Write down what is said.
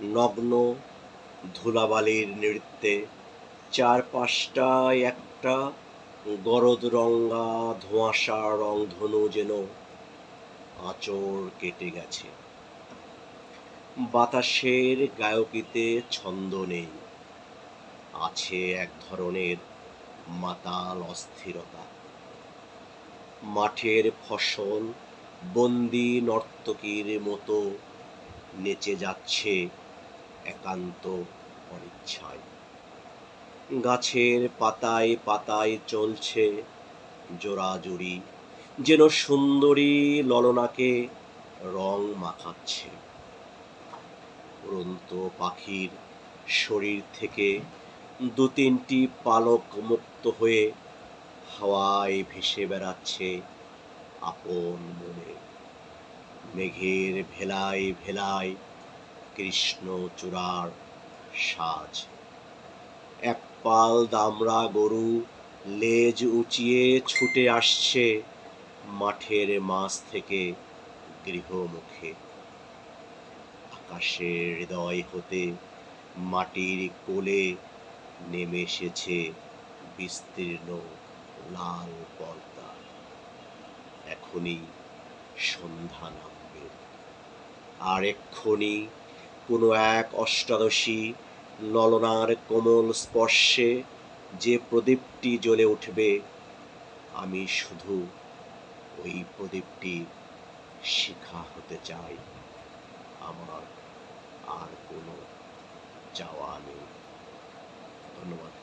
নগ্ন ধুলাবালির নৃত্যে চারপাশটায় একটা গরদরঙ্গা ধোঁয়াশা রংধনু যেন আঁচড় কেটে গেছে। বাতাসের গায়কিতে ছন্দ নেই, আছে এক ধরনের মাতাল অস্থিরতা। মাঠের ফসল বন্দি নর্তকীর মতো নেচে যাচ্ছে একান্ত অনিচ্ছায়। গাছের পাতায় পাতায় চলছে জোড়াজুড়ি, যেন সুন্দরী ললনাকে রং মাখাচ্ছে। উড়ন্ত পাখির শরীর থেকে দু তিনটি পালক মুক্ত হয়ে হাওয়ায় ভেসে বেড়াচ্ছে আপন মনে। মেঘের ভেলায় ভেলায় কৃষ্ণচূড়ার সাজ। এক পাল দামড়া গরু লেজ উঁচিয়ে ছুটে আসছে মাঠের মাঝ থেকে গৃহমুখে। আকাশের হৃদয় হতে মাটির কোলে নেমে এসেছে বিস্তীর্ণ লাল পর্দা। এখনই সন্ধ্যা নামবে, আর এক্ষুনি কোনো এক অষ্টাদশী ললনার কোমল স্পর্শে যে প্রদীপটি জ্বলে উঠবে, আমি শুধু ওই প্রদীপটি শিখা হতে চাই। আমার আর কোনো চাওয়া নেই। ধন্যবাদ।